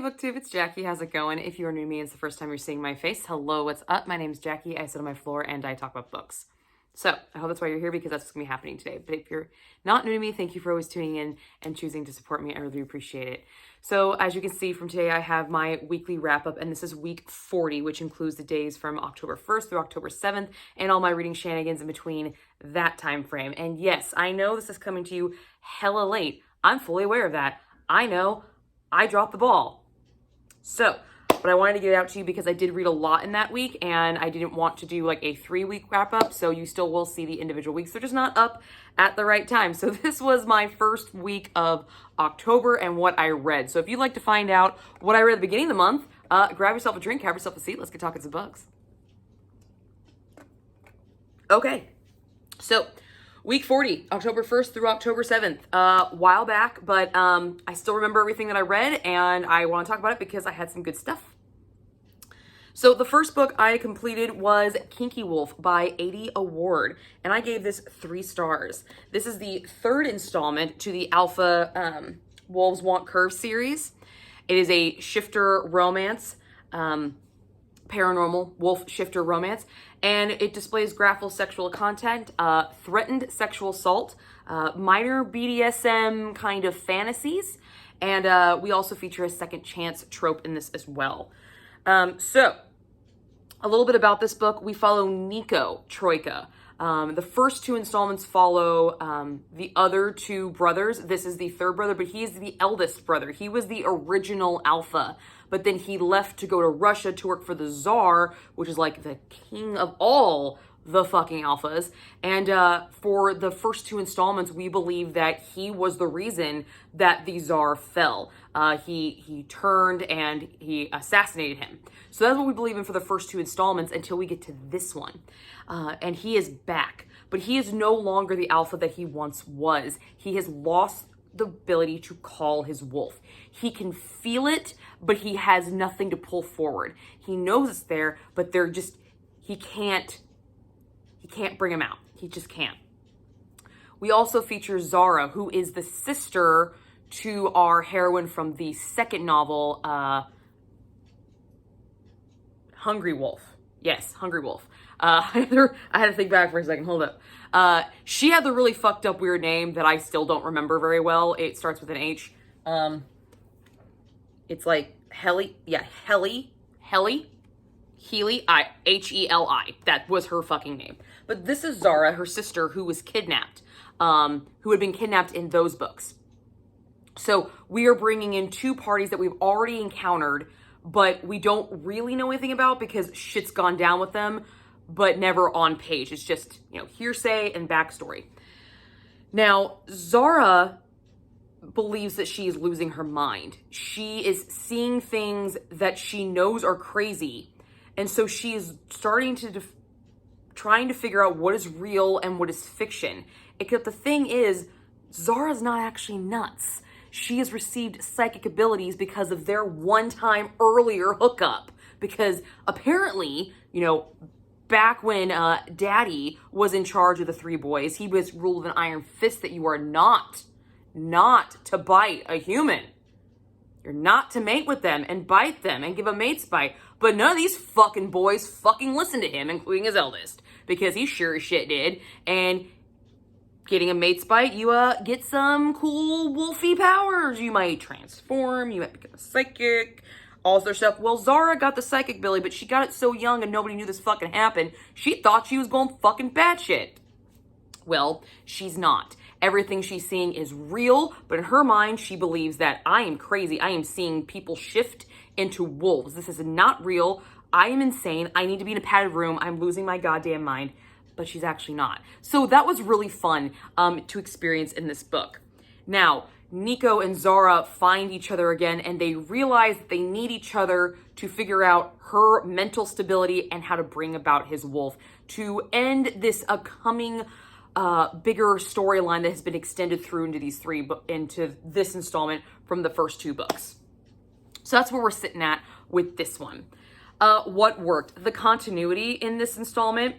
BookTube, it's Jackie. How's it going? If you're new to me and it's the first time you're seeing my face, hello, what's up? My name's Jackie. I sit on my floor and I talk about books. So I hope that's why you're here, because that's what's going to be happening today. But if you're not new to me, thank you for always tuning in and choosing to support me. I really appreciate it. So as you can see from today, I have my weekly wrap up, and this is week 40, which includes the days from October 1st through October 7th and all my reading shenanigans in between that time frame. And yes, I know this is coming to you hella late. I'm fully aware of that. I know I dropped the ball. So, but I wanted to get it out to you because I did read a lot in that week and I didn't want to do like a 3-week wrap up. So you still will see the individual weeks. They're just not up at the right time. So this was my first week of October and what I read. So if you'd like to find out what I read at the beginning of the month, grab yourself a drink, have yourself a seat. Let's get talking some books. Okay. So week 40, October 1st through October 7th, while back, but I still remember everything that I read and I want to talk about it because I had some good stuff. So the first book I completed was Kinky Wolf by A.D. Award, and I gave this 3 stars. This is the 3rd installment to the Alpha Wolves Want Curves series. It is a shifter romance, paranormal wolf shifter romance, and it displays graphic sexual content, threatened sexual assault, minor BDSM kind of fantasies, and we also feature a second chance trope in this as well. So a little bit about this book. We follow Nico Troika. The first 2 installments follow the other 2 brothers. This is the 3rd brother, but he is the eldest brother. He was the original alpha, but then he left to go to Russia to work for the Tsar, which is like the king of all the fucking alphas. And for the first 2 installments, we believe that he was the reason that the Tsar fell. He turned and he assassinated him. So that's what we believe in for the first 2 installments until we get to this one. And he is back, but he is no longer the alpha that he once was. He has lost the ability to call his wolf. He can feel it, but he has nothing to pull forward. He knows it's there, but he can't bring him out. He just can't. We also feature Zara, who is the sister to our heroine from the second novel, Hungry Wolf. Yes, Hungry Wolf. I had to think back for a second. Hold up. She had the really fucked up weird name that I still don't remember very well. It starts with an H. It's like Heli. Yeah, Heli. Healy, Heli. That was her fucking name. But this is Zara, her sister, who was kidnapped, who had been kidnapped in those books. So we are bringing in 2 parties that we've already encountered, but we don't really know anything about because shit's gone down with them, but never on page. It's just, hearsay and backstory. Now, Zara believes that she is losing her mind. She is seeing things that she knows are crazy. And so she is starting to trying to figure out what is real and what is fiction. Except the thing is, Zara's not actually nuts. She has received psychic abilities because of their one-time earlier hookup. Because apparently, back when Daddy was in charge of the 3 boys, he was ruled with an iron fist that you are not to bite a human. You're not to mate with them and bite them and give a mate's bite. But none of these fucking boys fucking listened to him, including his eldest, because he sure as shit did. And getting a mate's bite, you get some cool wolfy powers. You might transform, you might become a psychic, all this other stuff. Well, Zara got the psychic ability, but she got it so young and nobody knew this fucking happened. She thought she was going fucking batshit. Well, she's not. Everything she's seeing is real, but in her mind, she believes that I am crazy. I am seeing people shift into wolves. This is not real. I am insane. I need to be in a padded room. I'm losing my goddamn mind. But she's actually not. So that was really fun to experience in this book. Now, Nico and Zara find each other again, and they realize that they need each other to figure out her mental stability and how to bring about his wolf to end this coming bigger storyline that has been extended through into this installment from the first 2 books. So that's where we're sitting at with this one. What worked? The continuity in this installment.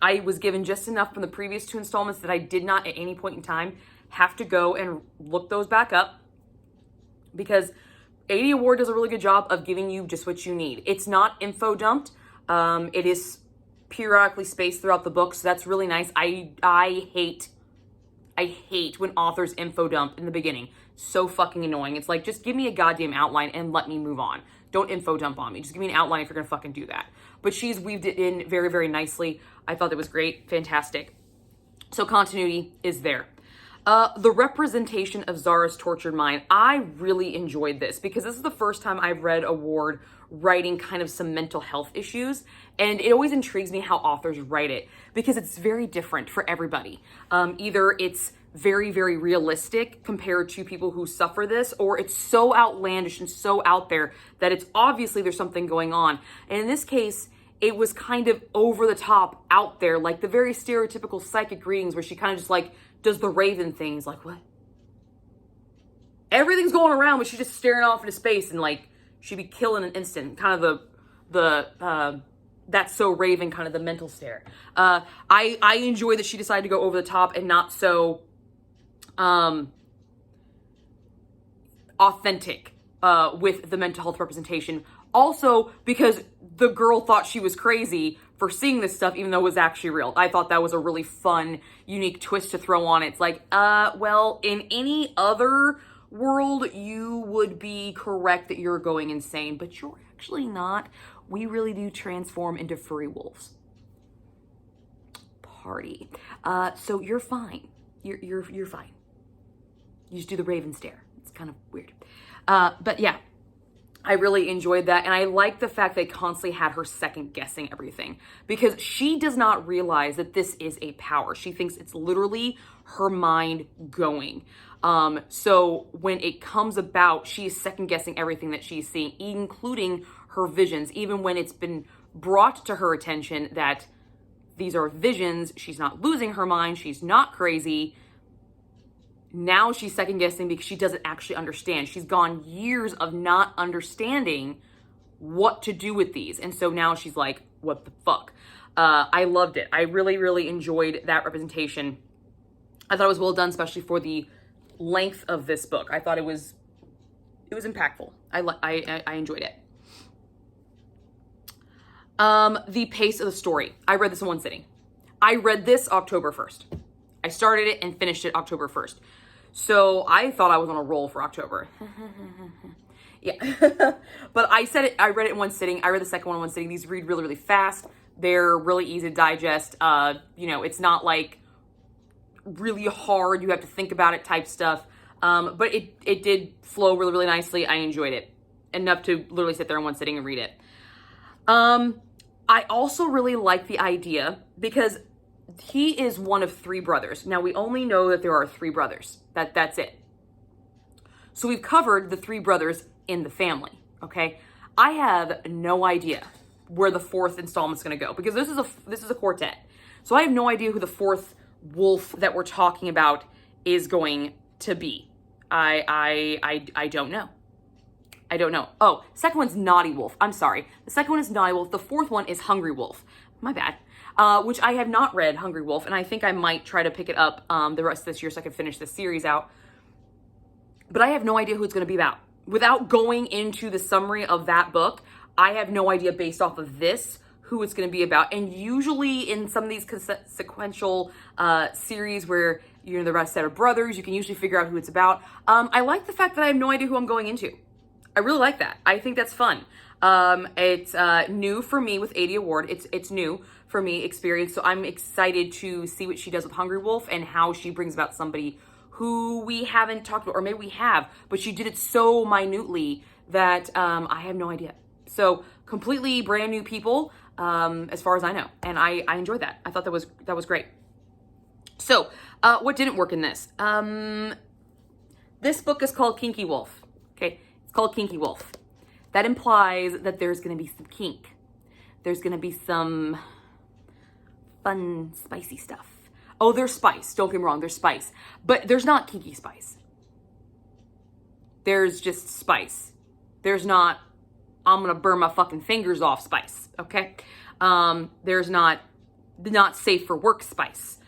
I was given just enough from the previous 2 installments that I did not at any point in time have to go and look those back up, because AD Award does a really good job of giving you just what you need. It's not info dumped. It is periodically spaced throughout the book, so that's really nice. I hate when authors info dump in the beginning. So fucking annoying. It's like, just give me a goddamn outline and let me move on. Don't info dump on me. Just give me an outline if you're gonna fucking do that. But she's weaved it in very, very nicely. I thought that was great. Fantastic. So continuity is there. The representation of Zara's tortured mind. I really enjoyed this because this is the first time I've read a Ward writing kind of some mental health issues. And it always intrigues me how authors write it because it's very different for everybody. Either it's very, very realistic compared to people who suffer this, or it's so outlandish and so out there that it's obviously there's something going on. And in this case, it was kind of over the top out there, like the very stereotypical psychic readings where she kind of just like does the raven things, like what? Everything's going around, but she's just staring off into space and like she'd be killed in an instant. Kind of the that's so raven, kind of the mental stare. I enjoy that she decided to go over the top and not so authentic with the mental health representation. Also, because the girl thought she was crazy for seeing this stuff, even though it was actually real. I thought that was a really fun, unique twist to throw on it. It's like, well, in any other world, you would be correct that you're going insane, but you're actually not. We really do transform into furry wolves. Party. So you're fine. You're fine. You just do the raven stare. It's kind of weird. But yeah, I really enjoyed that. And I like the fact they constantly had her second guessing everything because she does not realize that this is a power. She thinks it's literally her mind going. So when it comes about, she is second guessing everything that she's seeing, including her visions, even when it's been brought to her attention that these are visions. She's not losing her mind. She's not crazy. Now she's second guessing because she doesn't actually understand. She's gone years of not understanding what to do with these. And so now she's like, what the fuck? I loved it. I really, really enjoyed that representation. I thought it was well done, especially for the length of this book. I thought it was impactful. I enjoyed it. The pace of the story. I read this in one sitting. I read this October 1st. I started it and finished it October 1st. So I thought I was on a roll for October. Yeah. But I read it in one sitting. I read the second one in one sitting. These read really, really fast. They're really easy to digest. It's not like really hard, you have to think about it type stuff. But it did flow really, really nicely. I enjoyed it enough to literally sit there in one sitting and read it. I also really like the idea because he is one of three brothers. Now we only know that there are three brothers. That's it. So we've covered the three brothers in the family. Okay. I have no idea where the fourth installment's going to go because this is a quartet. So I have no idea who the fourth wolf that we're talking about is going to be. I don't know. I don't know. Oh, second one's Naughty Wolf. I'm sorry. The second one is Naughty Wolf. The fourth one is Hungry Wolf. My bad. Which I have not read Hungry Wolf, and I think I might try to pick it up the rest of this year so I can finish this series out. But I have no idea who it's going to be about. Without going into the summary of that book, I have no idea based off of this who it's going to be about. And usually in some of these sequential series where you're the rest set of brothers, you can usually figure out who it's about. I like the fact that I have no idea who I'm going into. I really like that. I think that's fun. It's new for me with AD Award. It's new for me experience. So I'm excited to see what she does with Hungry Wolf and how she brings about somebody who we haven't talked about, or maybe we have, but she did it so minutely that I have no idea. So completely brand new people, as far as I know. And I enjoyed that. I thought that was great. So what didn't work in this? This book is called Kinky Wolf. Okay. It's called Kinky Wolf. That implies that there's going to be some kink. There's going to be some fun, spicy stuff. Oh, there's spice. Don't get me wrong. There's spice. But there's not kinky spice. There's just spice. There's not, I'm going to burn my fucking fingers off spice. Okay? There's not safe for work spice.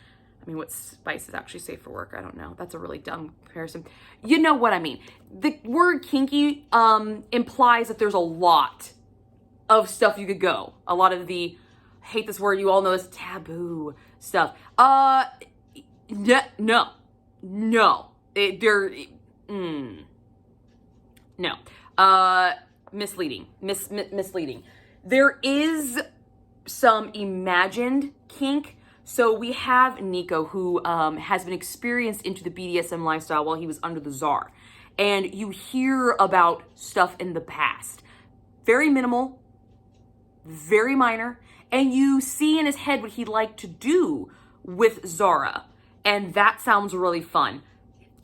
I mean, what spice is actually safe for work? I don't know. That's a really dumb comparison. You know what I mean. The word kinky implies that there's a lot of stuff you could go. A lot of the, I hate this word, you all know this, taboo stuff. No. Misleading. Misleading. There is some imagined kink. So we have Nico, who has been experienced into the BDSM lifestyle while he was under the czar. And you hear about stuff in the past. Very minimal, very minor. And you see in his head what he'd like to do with Zara. And that sounds really fun.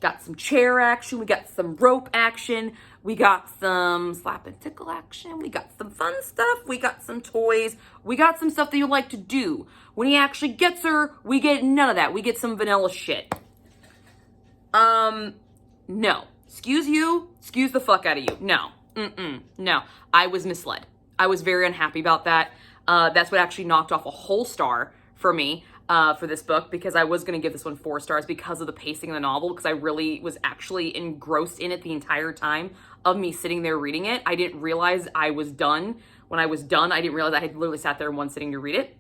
Got some chair action, we got some rope action, we got some slap and tickle action, we got some fun stuff, we got some toys, we got some stuff that you like to do. When he actually gets her, we get none of that. We get some vanilla shit. No. Excuse the fuck out of you. No. No. I was misled. I was very unhappy about that. That's what actually knocked off a whole star for me. For this book, because I was going to give this one 4 stars because of the pacing of the novel, because I really was actually engrossed in it the entire time of me sitting there reading it. I didn't realize I was done. When I was done, I didn't realize I had literally sat there in one sitting to read it.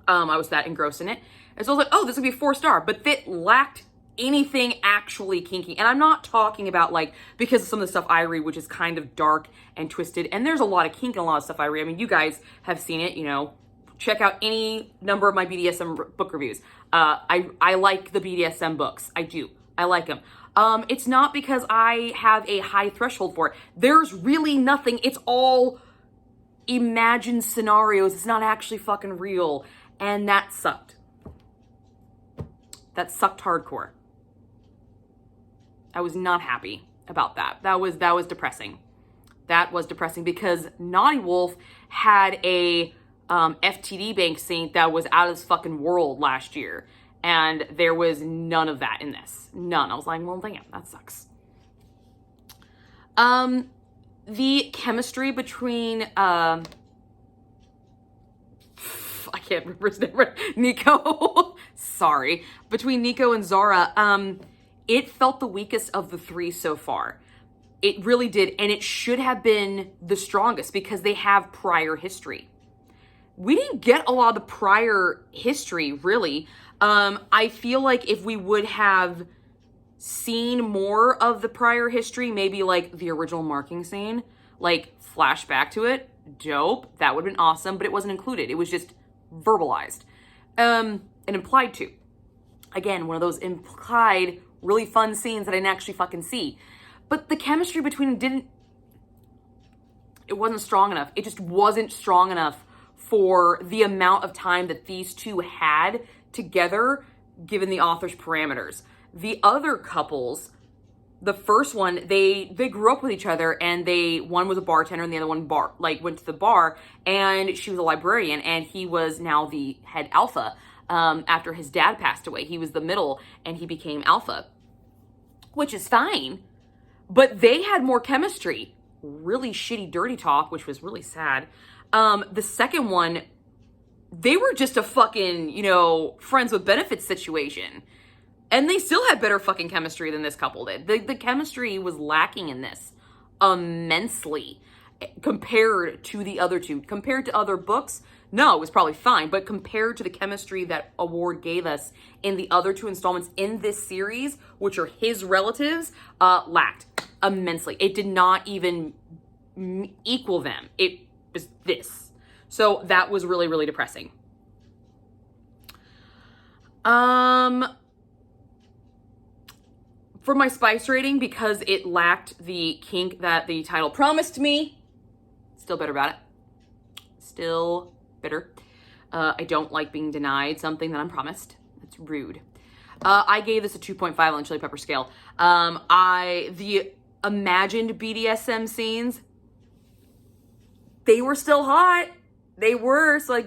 I was that engrossed in it. And so I was like, oh, this would be a 4-star, but it lacked anything actually kinky. And I'm not talking about like, because of some of the stuff I read, which is kind of dark and twisted. And there's a lot of kink in a lot of stuff I read. I mean, you guys have seen it, you know. Check out any number of my BDSM book reviews. I like the BDSM books. I do. I like them. It's not because I have a high threshold for it. There's really nothing. It's all imagined scenarios. It's not actually fucking real. And that sucked. That sucked hardcore. I was not happy about that. That was depressing. That was depressing because Naughty Wolf had a FTD bank scene that was out of this fucking world last year. And there was none of that in this. None. I was like, well, damn, that sucks. The chemistry between, I can't remember his name, Nico. Sorry. Between Nico and Zara, it felt the weakest of the 3 so far. It really did. And it should have been the strongest because they have prior history. We didn't get a lot of the prior history, really. I feel like if we would have seen more of the prior history, maybe like the original marking scene, like flashback to it, dope. That would have been awesome, but it wasn't included. It was just verbalized and implied to. Again, one of those implied, really fun scenes that I didn't actually fucking see. But the chemistry between them it wasn't strong enough. It just wasn't strong enough for the amount of time that these two had together, given the author's parameters. The other couples, the first one, they grew up with each other, and one was a bartender and the other one went to the bar, and she was a librarian, and he was now the head alpha. After his dad passed away, he was the middle, and he became alpha, which is fine, but they had more chemistry. Really shitty dirty talk, which was really sad. The second one, they were just a fucking, friends with benefits situation. And they still had better fucking chemistry than this couple did. The chemistry was lacking in this immensely compared to the other two. Compared to other books, no, it was probably fine. But compared to the chemistry that Award gave us in the other 2 installments in this series, which are his relatives, lacked immensely. It did not even equal them. It was this. So that was really, really depressing. For my spice rating, because it lacked the kink that the title promised me, still bitter about it. Still bitter. I don't like being denied something that I'm promised. That's rude. I gave this a 2.5 on the chili pepper scale. The imagined BDSM scenes, they were still hot. They were, so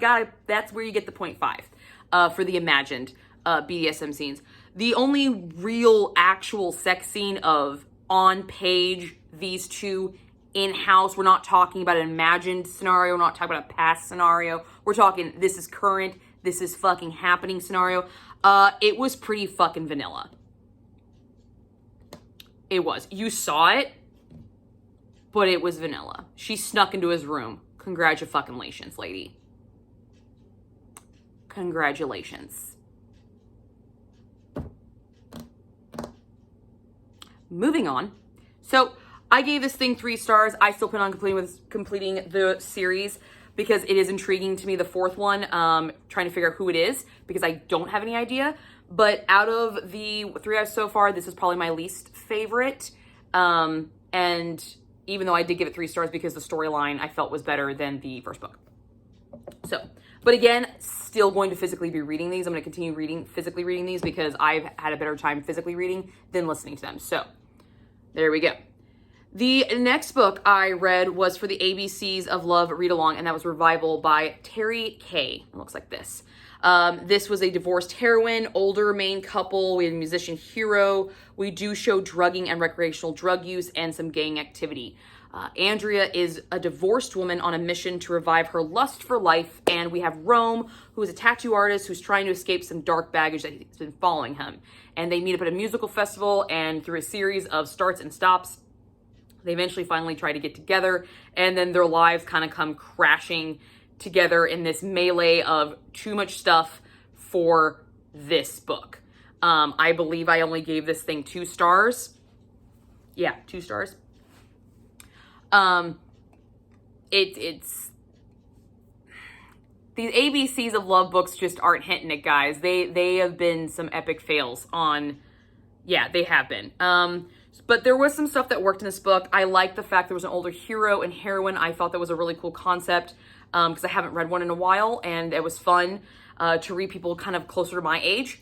that's where you get the 0.5 for the imagined BDSM scenes. The only real actual sex scene of on page, these two in-house, we're not talking about an imagined scenario, we're not talking about a past scenario, we're talking this is current, this is fucking happening scenario. It was pretty fucking vanilla. It was. You saw it, but it was vanilla. She snuck into his room. Congratulations, lady. Congratulations. Moving on. So I gave this thing 3 stars. I still plan on completing the series because it is intriguing to me, the 4th one, trying to figure out who it is because I don't have any idea. But out of the 3 I've so far, this is probably my least favorite. And even though I did give it 3 stars because the storyline I felt was better than the first book. So, but again, still going to physically be reading these. I'm going to continue physically reading these because I've had a better time physically reading than listening to them. So, there we go. The next book I read was for the ABCs of Love Read Along, and that was Revival by Terry Kay. It looks like this. This was a divorced heroine, older main couple. We had a musician hero. We do show drugging and recreational drug use and some gang activity. Andrea is a divorced woman on a mission to revive her lust for life, and we have Rome, who is a tattoo artist who's trying to escape some dark baggage that has been following him. And they meet up at a musical festival, and through a series of starts and stops, they eventually finally try to get together, and then their lives kind of come crashing together in this melee of too much stuff for this book. I believe I only gave this thing 2 stars. Yeah, 2 stars. It's these ABCs of love books just aren't hitting it, guys. They have been some epic fails on, yeah, they have been. But there was some stuff that worked in this book. I like the fact there was an older hero and heroine. I thought that was a really cool concept because I haven't read one in a while, and it was fun to read people kind of closer to my age.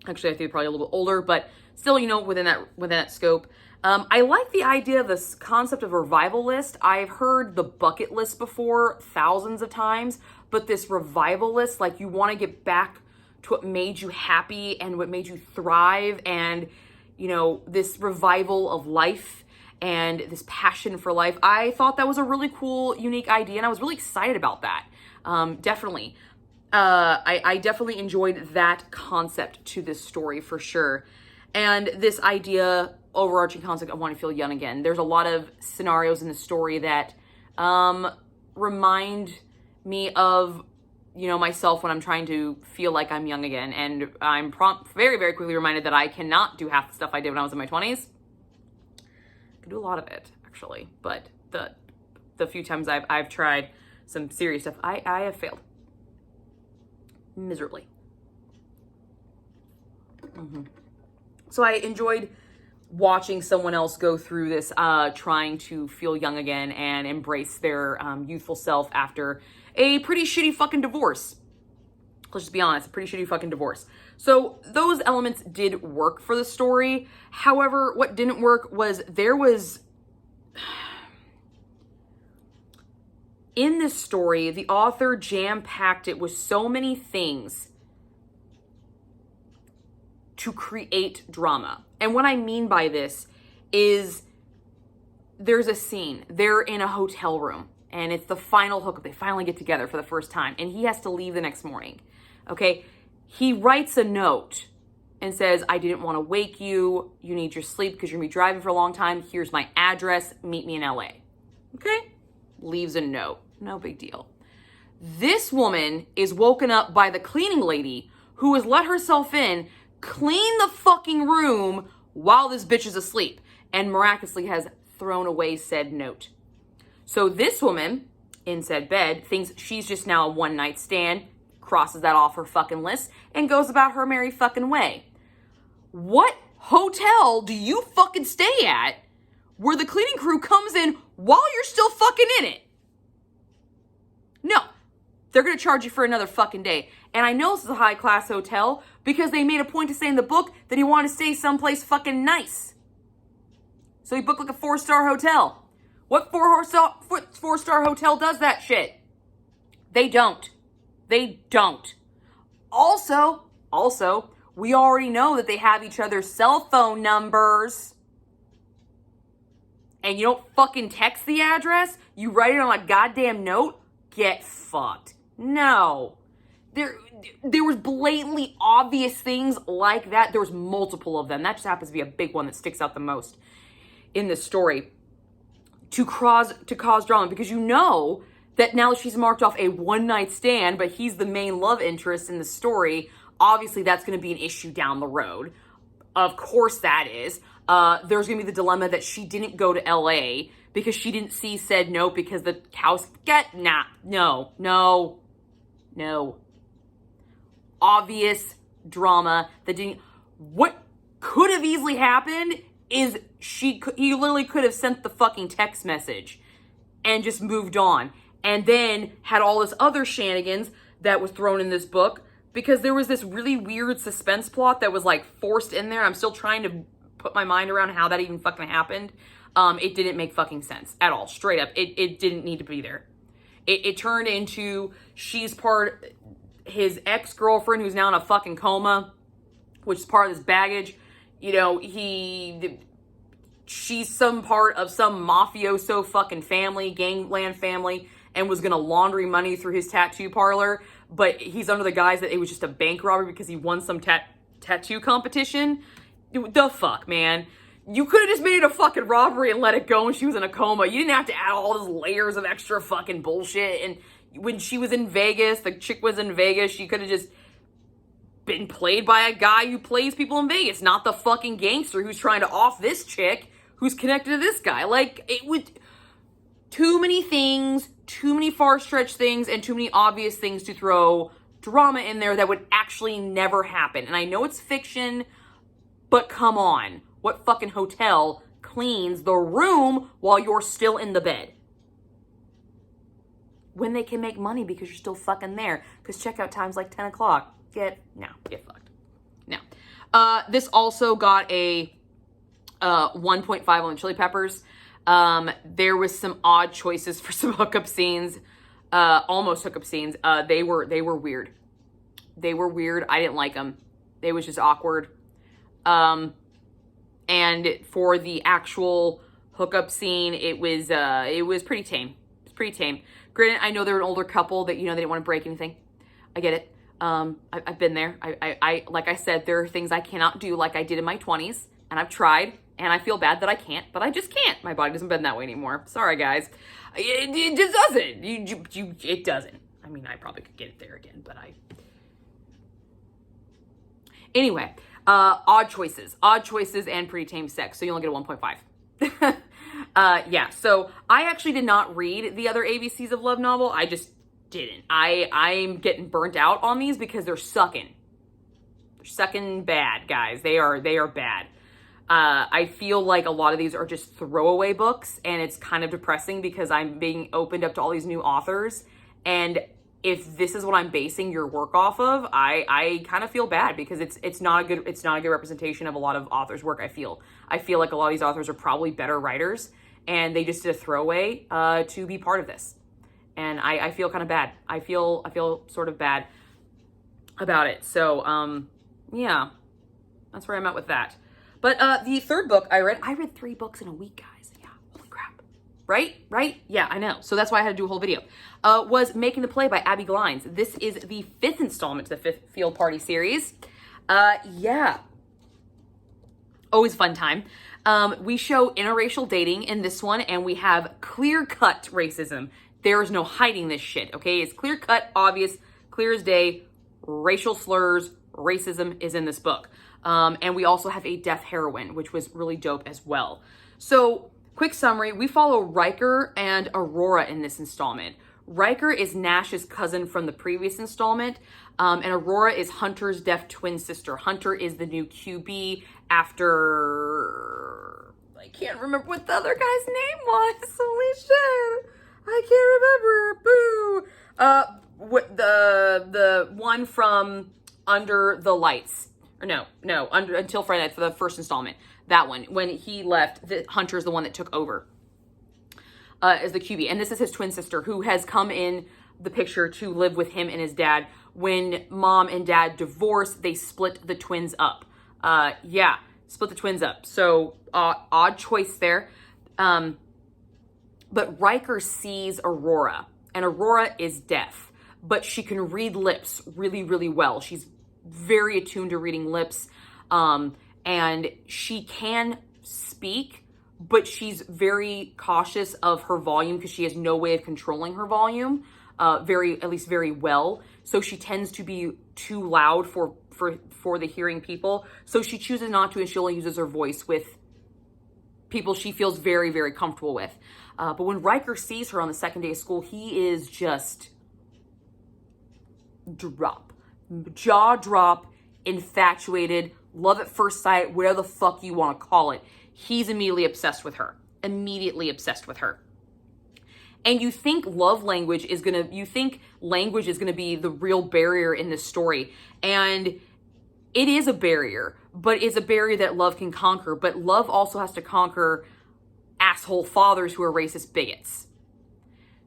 Actually, I think probably a little bit older, but still, you know, within that scope. I like the idea of this concept of a revival list. I've heard the bucket list before thousands of times, but this revival list, like you want to get back to what made you happy and what made you thrive, and you know, this revival of life and this passion for life. I thought that was a really cool, unique idea, and I was really excited about that. Definitely. I definitely enjoyed that concept to this story for sure. And this idea, overarching concept of wanting to feel young again. There's a lot of scenarios in the story that remind me of, you know, myself when I'm trying to feel like I'm young again. And I'm very, very quickly reminded that I cannot do half the stuff I did when I was in my 20s. I can do a lot of it, actually. But the few times I've tried some serious stuff, I have failed. Miserably. So I enjoyed watching someone else go through this, trying to feel young again and embrace their youthful self after a pretty shitty fucking divorce. Let's just be honest, a pretty shitty fucking divorce. So those elements did work for the story. However, what didn't work was in this story, the author jam-packed it with so many things to create drama. And what I mean by this is there's a scene. They're in a hotel room and it's the final hookup. They finally get together for the first time and he has to leave the next morning. Okay. He writes a note and says, I didn't want to wake you. You need your sleep because you're going to be driving for a long time. Here's my address. Meet me in LA. Okay. Leaves a note. No big deal. This woman is woken up by the cleaning lady who has let herself in, clean the fucking room while this bitch is asleep, and miraculously has thrown away said note. So this woman in said bed thinks she's just now a one-night stand, crosses that off her fucking list, and goes about her merry fucking way. What hotel do you fucking stay at where the cleaning crew comes in while you're still fucking in it? No. They're going to charge you for another fucking day. And I know this is a high-class hotel because they made a point to say in the book that he wanted to stay someplace fucking nice. So he booked like a 4-star hotel. What 4-star hotel does that shit? They don't. They don't. Also, we already know that they have each other's cell phone numbers. And you don't fucking text the address? You write it on a goddamn note? Get fucked. No. there was blatantly obvious things like that. There was multiple of them. That just happens to be a big one that sticks out the most in this story to cause drama, because you know that now she's marked off a one-night stand, but he's the main love interest in the story. Obviously, that's going to be an issue down the road. Of course that is. There's going to be the dilemma that she didn't go to LA because she didn't see said note because the house no. Obvious drama that didn't. What could have easily happened is he literally could have sent the fucking text message and just moved on, and then had all this other shenanigans that was thrown in this book, because there was this really weird suspense plot that was like forced in there. I'm still trying to put my mind around how that even fucking happened. It didn't make fucking sense at all. Straight up. It didn't need to be there. It turned into his ex-girlfriend who's now in a fucking coma, which is part of this baggage. You know, she's some part of some mafioso fucking family, gangland family, and was gonna laundry money through his tattoo parlor, but he's under the guise that it was just a bank robbery because he won some tattoo competition. The fuck, man? You could have just made it a fucking robbery and let it go when she was in a coma. You didn't have to add all those layers of extra fucking bullshit. And when she was in Vegas, the chick was in Vegas, she could have just been played by a guy who plays people in Vegas, not the fucking gangster who's trying to off this chick who's connected to this guy. Like, it would... Too many things, too many far-stretched things, and too many obvious things to throw drama in there that would actually never happen. And I know it's fiction, but come on. What fucking hotel cleans the room while you're still in the bed? When they can make money because you're still fucking there. Because checkout time's like 10 o'clock. Get fucked. Now, this also got a 1.5 on the Chili Peppers. There was some odd choices for some hookup scenes, almost hookup scenes. They were weird. They were weird. I didn't like them. They was just awkward. And for the actual hookup scene, it was pretty tame. It's pretty tame. Granted, I know they're an older couple that, you know, they didn't want to break anything. I get it. I've been there. I like I said, there are things I cannot do like I did in my 20s, and I've tried, and I feel bad that I can't, but I just can't. My body doesn't bend that way anymore. Sorry, guys. It just doesn't. It doesn't. I mean, I probably could get it there again, but Anyway, odd choices and pretty tame sex. So you only get a 1.5. Yeah, so I actually did not read the other ABCs of Love novel. I just didn't. I'm getting burnt out on these because they're sucking. They're sucking bad, guys. They are bad. I feel like a lot of these are just throwaway books, and it's kind of depressing because I'm being opened up to all these new authors, and if this is what I'm basing your work off of, I kind of feel bad because it's not a good representation of a lot of authors' work. I feel like a lot of these authors are probably better writers, and they just did a throwaway to be part of this, and I feel kind of bad. I feel sort of bad about it. So yeah, that's where I'm at with that. But the third book I read 3 books in a week, guys. Yeah, holy crap. Right? Yeah, I know. So that's why I had to do a whole video. Was Making the Play by Abby Glines. This is the 5th installment to the 5th Field Party series. Yeah. Always fun time. We show interracial dating in this one, and we have clear-cut racism. There is no hiding this shit, okay? It's clear-cut, obvious, clear as day. Racial slurs, racism is in this book. And we also have a deaf heroine, which was really dope as well. So, quick summary, we follow Riker and Aurora in this installment. Riker is Nash's cousin from the previous installment, and Aurora is Hunter's deaf twin sister. Hunter is the new QB after... I can't remember what the other guy's name was. Holy shit. I can't remember. Boo. The one from Under the Lights. Or no, Until Friday Night for the first installment. That one. When he left, Hunter's the one that took over as the QB. And this is his twin sister who has come in the picture to live with him and his dad. When mom and dad divorced, they split the twins up. Yeah, split the twins up. So, odd choice there. But Riker sees Aurora, and Aurora is deaf. but she can read lips really, really well. She's very attuned to reading lips, and she can speak, but she's very cautious of her volume because she has no way of controlling her volume, at least very well. So she tends to be too loud for the hearing people. So she chooses not to, and she only uses her voice with people she feels very, very comfortable with. But when Riker sees her on the second day of school, he is just jaw drop, infatuated, love at first sight, whatever the fuck you want to call it. He's immediately obsessed with her. Immediately obsessed with her. And you think language is gonna be the real barrier in this story. And it is a barrier, but it's a barrier that love can conquer. But love also has to conquer asshole fathers who are racist bigots.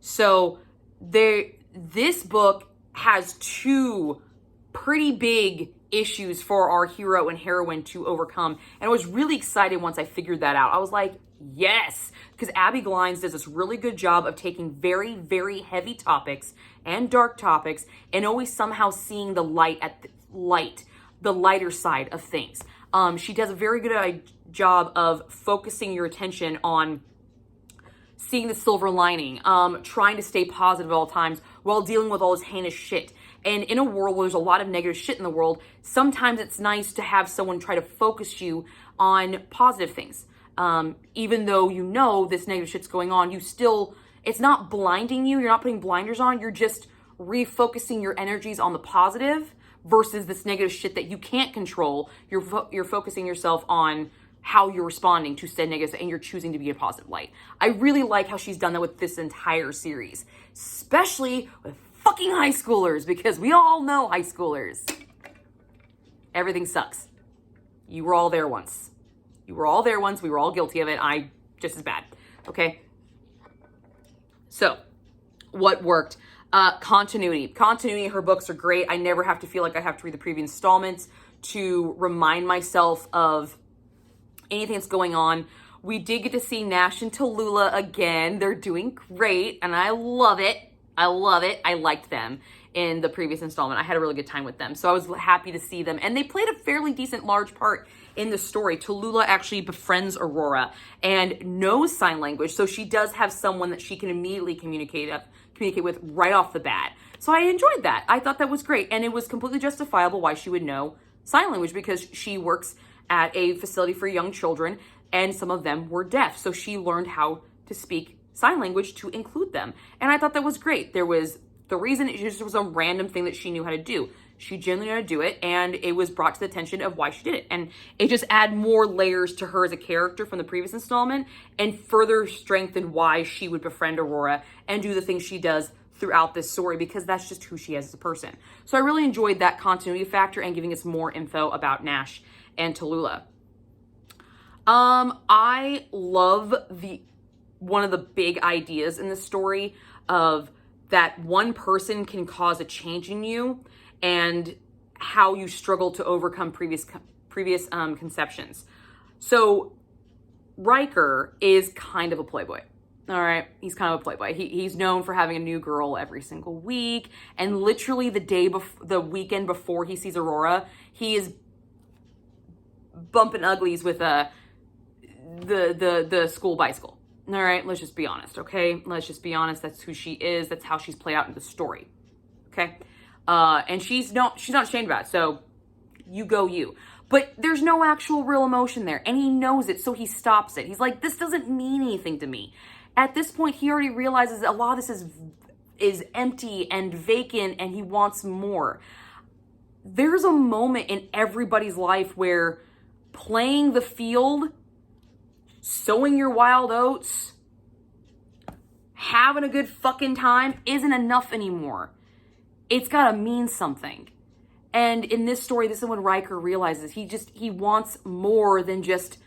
So this book has two pretty big issues for our hero and heroine to overcome. And I was really excited once I figured that out. I was like, yes, because Abby Glines does this really good job of taking very, very heavy topics and dark topics and always somehow seeing the the lighter side of things. She does a very good job of focusing your attention on seeing the silver lining, trying to stay positive at all times while dealing with all this heinous shit. And in a world where there's a lot of negative shit in the world, sometimes it's nice to have someone try to focus you on positive things. Even though you know this negative shit's going on, it's not blinding you. You're not putting blinders on. You're just refocusing your energies on the positive versus this negative shit that you can't control. You're focusing yourself on how you're responding to said negatives, and you're choosing to be a positive light. I really like how she's done that with this entire series, especially with fucking high schoolers, because we all know high schoolers. Everything sucks. You were all there once. We were all guilty of it. Just as bad. Okay. So what worked? Continuity. Her books are great. I never have to feel like I have to read the previous installments to remind myself of anything that's going on. We did get to see Nash and Tallulah again. They're doing great, and I love it. I liked them in the previous installment. I had a really good time with them. So I was happy to see them. And they played a fairly decent large part in the story. Tallulah actually befriends Aurora and knows sign language. So she does have someone that she can immediately communicate with right off the bat. So I enjoyed that. I thought that was great. And it was completely justifiable why she would know sign language, because she works at a facility for young children and some of them were deaf. So she learned how to speak sign language to include them. And I thought that was great. The reason it just was a random thing that she knew how to do. She genuinely knew how to do it, and it was brought to the attention of why she did it. And it just added more layers to her as a character from the previous installment and further strengthened why she would befriend Aurora and do the things she does throughout this story, because that's just who she is as a person. So I really enjoyed that continuity factor and giving us more info about Nash and Tallulah. I love one of the big ideas in the story of that one person can cause a change in you and how you struggle to overcome previous conceptions. So Riker is kind of a playboy. All right, he's kind of a playboy. He's known for having a new girl every single week, and literally the weekend before he sees Aurora, he is bumping uglies with the school bicycle. All right, let's just be honest, okay? Let's just be honest. That's who she is. That's how she's played out in the story, okay? And she's not ashamed about it. So you go you. But there's no actual real emotion there, and he knows it, so he stops it. He's like, this doesn't mean anything to me. At this point, he already realizes that a lot of this is empty and vacant, and he wants more. There's a moment in everybody's life where playing the field, sowing your wild oats, having a good fucking time isn't enough anymore. It's gotta mean something. And in this story, this is when Riker realizes he wants more than just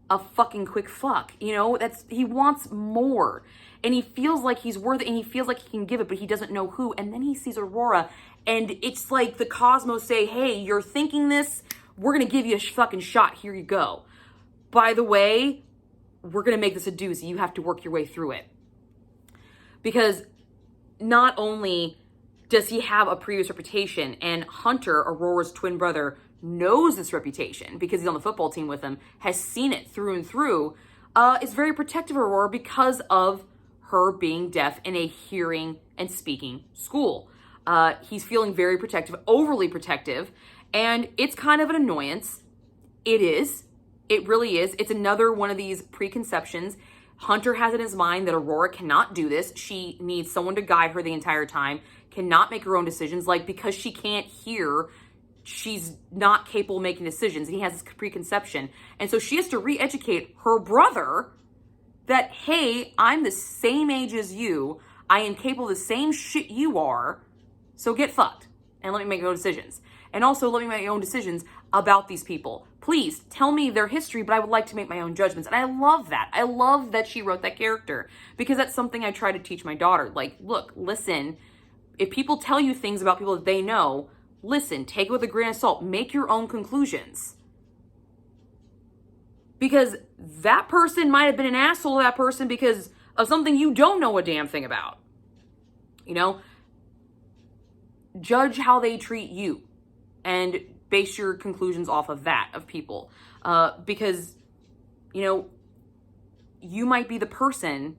a fucking quick fuck. You know, he wants more. And he feels like he's worth it, and he feels like he can give it, but he doesn't know who. And then he sees Aurora, and it's like the cosmos say, hey, you're thinking this, we're gonna give you a fucking shot, here you go. By the way, we're gonna make this a doozy, you have to work your way through it. Because not only Does he have a previous reputation? And Hunter, Aurora's twin brother, knows this reputation because he's on the football team with him, has seen it through and through, is very protective of Aurora because of her being deaf in a hearing and speaking school. He's feeling very protective, overly protective, and it's kind of an annoyance. It is. It really is. It's another one of these preconceptions. Hunter has in his mind that Aurora cannot do this. She needs someone to guide her the entire time, cannot make her own decisions. Like, because she can't hear, she's not capable of making decisions. And he has this preconception. And so she has to re-educate her brother that, hey, I'm the same age as you. I am capable of the same shit you are. So get fucked and let me make my own decisions. And also let me make my own decisions about these people. Please tell me their history, but I would like to make my own judgments. And I love that. I love that she wrote that character because that's something I try to teach my daughter. Like, look, listen, if people tell you things about people that they know, listen, take it with a grain of salt, make your own conclusions. Because that person might have been an asshole to that person because of something you don't know a damn thing about. You know? Judge how they treat you and base your conclusions off of that, of people. Because, you know, you might be the person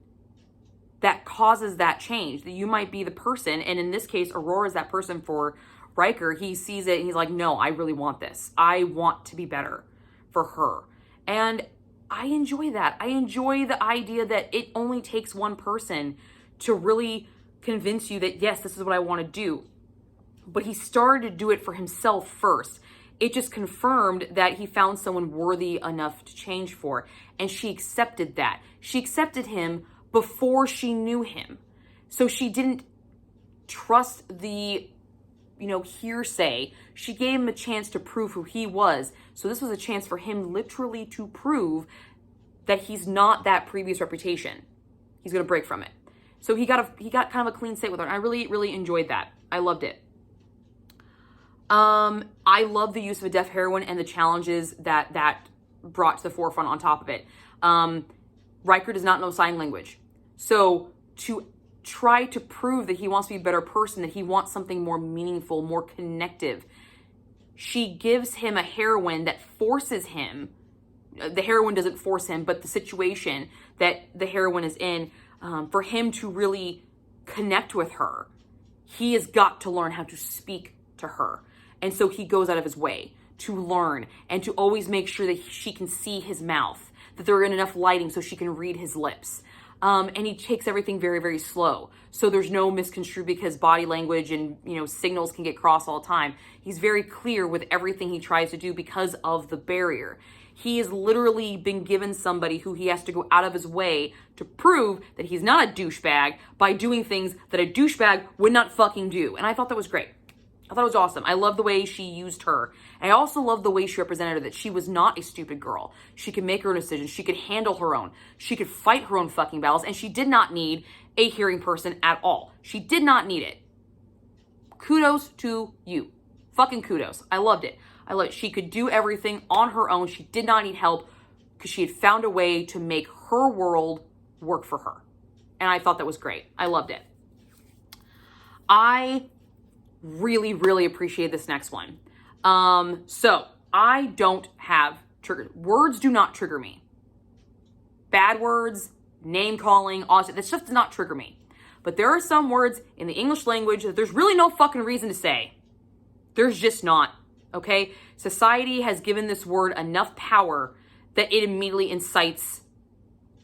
that causes that change. That you might be the person, and in this case, Aurora is that person for Riker. He sees it and he's like, no, I really want this. I want to be better for her. And I enjoy that. I enjoy the idea that it only takes one person to really convince you that, yes, this is what I want to do. But he started to do it for himself first. It just confirmed that he found someone worthy enough to change for. And she accepted that. She accepted him before she knew him. So she didn't trust the, hearsay. She gave him a chance to prove who he was. So this was a chance for him literally to prove that he's not that previous reputation. He's going to break from it. So he got kind of a clean slate with her. And I really, really enjoyed that. I loved it. I love the use of a deaf heroine and the challenges that brought to the forefront on top of it. Riker does not know sign language. So to try to prove that he wants to be a better person, that he wants something more meaningful, more connective, she gives him a heroine that forces him. The heroine doesn't force him, but the situation that the heroine is in, for him to really connect with her, he has got to learn how to speak to her. And so he goes out of his way to learn and to always make sure that she can see his mouth, that they're in enough lighting so she can read his lips. And he takes everything very, very slow. So there's no misconstrued because body language and, signals can get crossed all the time. He's very clear with everything he tries to do because of the barrier. He has literally been given somebody who he has to go out of his way to prove that he's not a douchebag by doing things that a douchebag would not fucking do. And I thought that was great. I thought it was awesome. I love the way she used her. And I also love the way she represented her, that she was not a stupid girl. She could make her own decisions. She could handle her own. She could fight her own fucking battles. And she did not need a hearing person at all. She did not need it. Kudos to you. Fucking kudos. I loved it. I loved it. She could do everything on her own. She did not need help because she had found a way to make her world work for her. And I thought that was great. I loved it. I really, really appreciate this next one. So I don't have trigger. Words do not trigger me. Bad words, name calling, all that stuff does not trigger me. But there are some words in the English language that there's really no fucking reason to say. There's just not. Okay? Society has given this word enough power that it immediately incites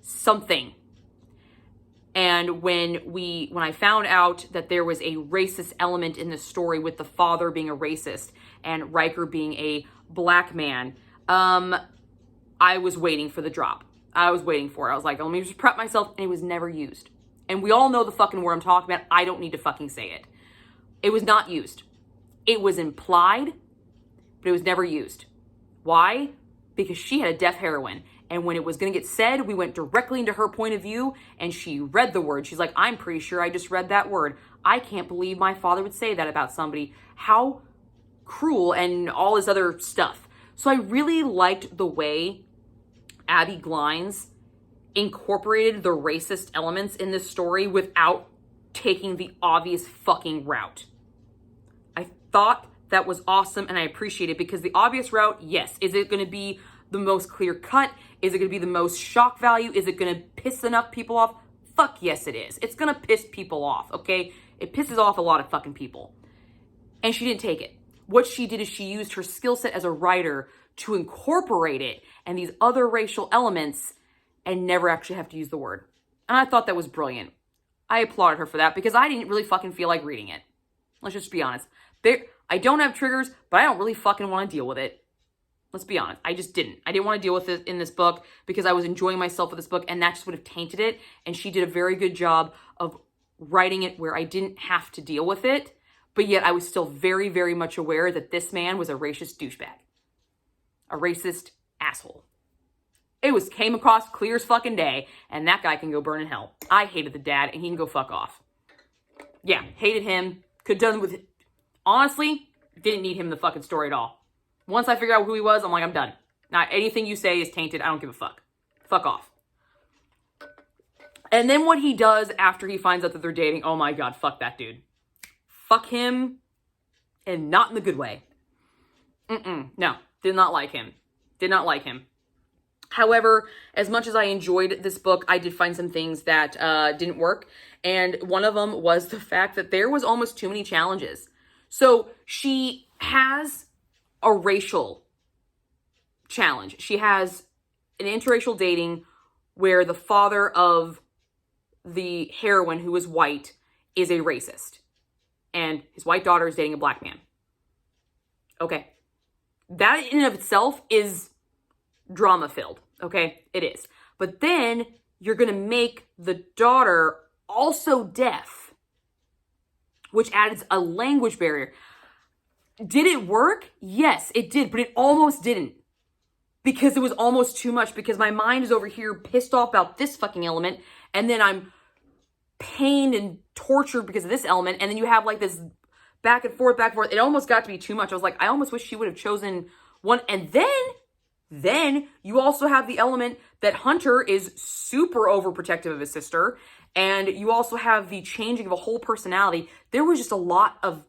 something. And when I found out that there was a racist element in the story with the father being a racist and Riker being a black man, I was waiting for the drop. I was waiting for it. I was like, let me just prep myself, and it was never used. And we all know the fucking word I'm talking about. I don't need to fucking say it. It was not used. It was implied, but it was never used. Why? Because she had a deaf heroine. And when it was going to get said, we went directly into her point of view, and she read the word. She's like, I'm pretty sure I just read that word. I can't believe my father would say that about somebody. How cruel, and all this other stuff. So I really liked the way Abby Glines incorporated the racist elements in this story without taking the obvious fucking route. thought that was awesome, and I appreciate it, because the obvious route, yes. Is it going to be the most clear cut? Is it going to be the most shock value? Is it going to piss enough people off? Fuck yes, it is. It's going to piss people off, okay? It pisses off a lot of fucking people. And she didn't take it. What she did is she used her skill set as a writer to incorporate it and these other racial elements and never actually have to use the word. And I thought that was brilliant. I applauded her for that, because I didn't really fucking feel like reading it. Let's just be honest. I don't have triggers, but I don't really fucking want to deal with it. Let's be honest. I just didn't. I didn't want to deal with it in this book, because I was enjoying myself with this book, and that just would have tainted it. And she did a very good job of writing it where I didn't have to deal with it, but yet I was still very, very much aware that this man was a racist douchebag. A racist asshole. It came across clear as fucking day, and that guy can go burn in hell. I hated the dad, and he can go fuck off. Yeah, hated him. Could have done with it. Honestly, didn't need him in the fucking story at all. Once I figured out who he was, I'm like, I'm done. Now, anything you say is tainted. I don't give a fuck. Fuck off. And then what he does after he finds out that they're dating, oh my God, fuck that dude. Fuck him, and not in the good way. No, did not like him. Did not like him. However, as much as I enjoyed this book, I did find some things that didn't work. And one of them was the fact that there was almost too many challenges. So she has a racial challenge. She has an interracial dating where the father of the heroine, who is white, is a racist. And his white daughter is dating a black man. Okay. That in and of itself is drama-filled. Okay? It is. But then you're going to make the daughter also deaf, which adds a language barrier. Did it work? Yes, it did, but it almost didn't. Because it was almost too much, because my mind is over here pissed off about this fucking element, and then I'm pained and tortured because of this element, and then you have like this back and forth. It almost got to be too much. I was like, I almost wish she would have chosen one. And then you also have the element that Hunter is super overprotective of his sister, and you also have the changing of a whole personality. There was just a lot of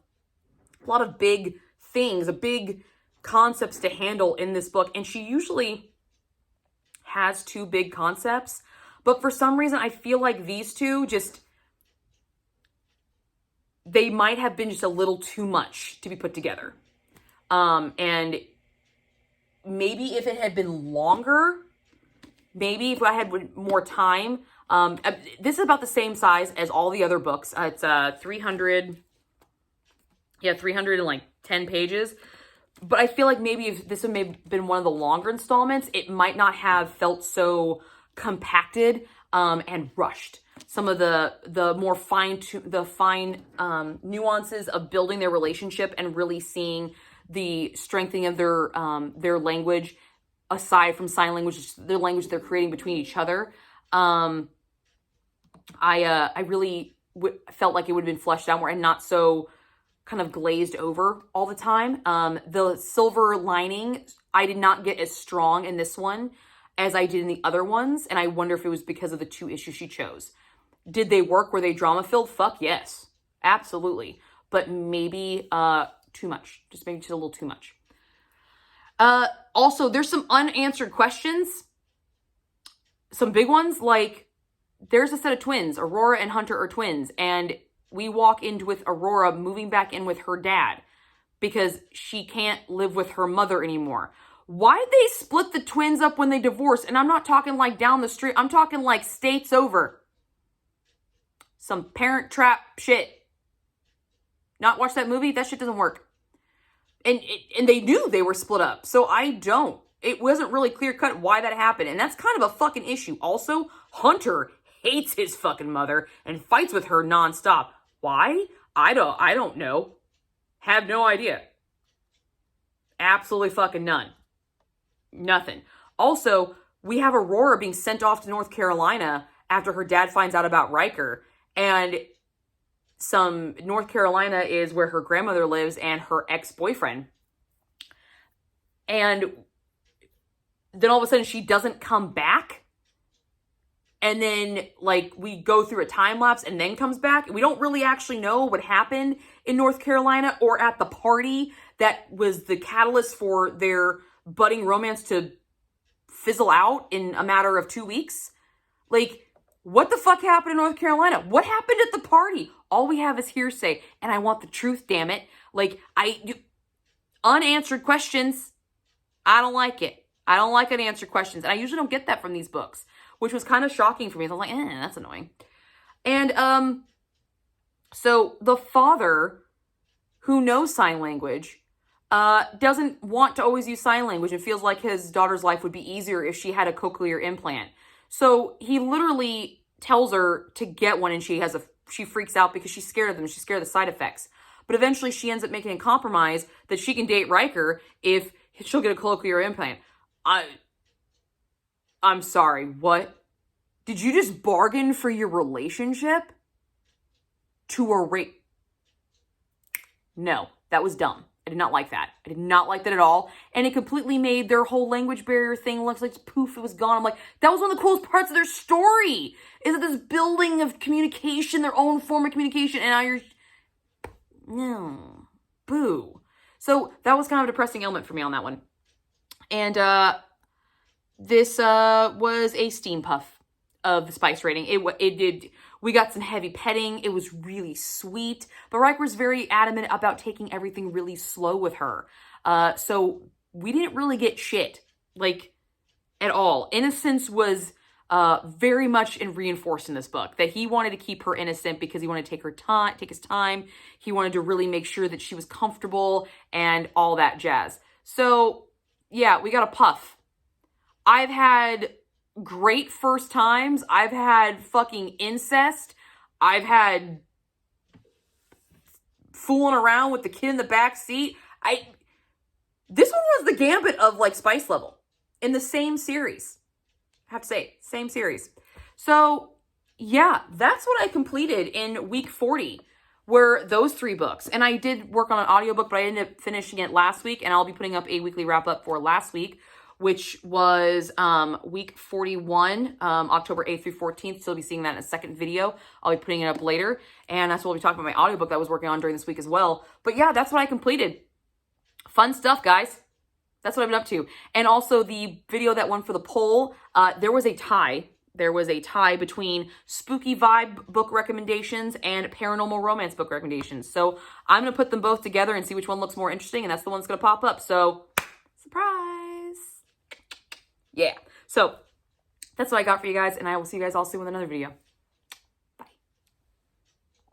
big things, big concepts to handle in this book, and she usually has two big concepts, but for some reason I feel like these two they might have been just a little too much to be put together. And maybe if it had been longer, maybe if I had more time, this is about the same size as all the other books. It's 310 pages. But I feel like maybe if this had been one of the longer installments, it might not have felt so compacted and rushed. Some of the more fine nuances of building their relationship and really seeing the strengthening of their language, aside from sign language, the language they're creating between each other. I really felt like it would have been fleshed out more and not so kind of glazed over all the time. The silver lining, I did not get as strong in this one as I did in the other ones, and I wonder if it was because of the two issues she chose. Did they work? Were they drama-filled? Fuck yes. Absolutely. But maybe too much. Just maybe just a little too much. Also, there's some unanswered questions. Some big ones, like there's a set of twins. Aurora and Hunter are twins, and we walk into with Aurora moving back in with her dad because she can't live with her mother anymore. Why'd they split the twins up when they divorced? And I'm not talking like down the street. I'm talking like states over. Some Parent Trap shit. Not watch that movie? That shit doesn't work. And they knew they were split up. So I don't. It wasn't really clear cut why that happened. And that's kind of a fucking issue. Also, Hunter hates his fucking mother and fights with her nonstop. Why? I don't know. Have no idea. Absolutely fucking none. Nothing. Also, we have Aurora being sent off to North Carolina after her dad finds out about Riker. And North Carolina is where her grandmother lives and her ex-boyfriend. And then all of a sudden she doesn't come back. and then like we go through a time lapse and then comes back. We don't really actually know what happened in North Carolina or at the party that was the catalyst for their budding romance to fizzle out in a matter of 2 weeks. Like, what the fuck happened in North Carolina? What happened at the party? All we have is hearsay, and I want the truth, damn it. Like, unanswered questions, I don't like it. I don't like unanswered questions, and I usually don't get that from these books, which was kind of shocking for me. I was like, that's annoying. And, so the father, who knows sign language, doesn't want to always use sign language and feels like his daughter's life would be easier if she had a cochlear implant. So he literally tells her to get one, and she freaks out because she's scared of them. She's scared of the side effects. But eventually she ends up making a compromise that she can date Riker if she'll get a cochlear implant. I'm sorry, what? Did you just bargain for your relationship to a rape? No, that was dumb. I did not like that. I did not like that at all. And it completely made their whole language barrier thing look like poof, it was gone. I'm like, that was one of the coolest parts of their story. Is that this building of communication, their own form of communication, and now you're, no, boo. So that was kind of a depressing element for me on that one. And this was a steam puff of the spice rating. We got some heavy petting. It was really sweet. But Riker was very adamant about taking everything really slow with her. So we didn't really get shit, like, at all. Innocence was very much reinforced in this book. That he wanted to keep her innocent because he wanted to take his time. He wanted to really make sure that she was comfortable and all that jazz. So, yeah, we got a puff. I've had great first times. I've had fucking incest. I've had fooling around with the kid in the back seat. This one was the gambit of like spice level in the same series. I have to say, same series. So yeah, that's what I completed in week 40 were those 3 books. And I did work on an audiobook, but I ended up finishing it last week, and I'll be putting up a weekly wrap up for last week, which was week 41, October 8th through 14th. So I'll be seeing that in a second video. I'll be putting it up later. And that's what we'll be talking about my audiobook that I was working on during this week as well. But yeah, that's what I completed. Fun stuff, guys. That's what I've been up to. And also the video that won for the poll, there was a tie. There was a tie between spooky vibe book recommendations and paranormal romance book recommendations. So I'm going to put them both together and see which one looks more interesting. And that's the one that's going to pop up. So surprise. Yeah. So that's what I got for you guys. And I will see you guys all soon with another video.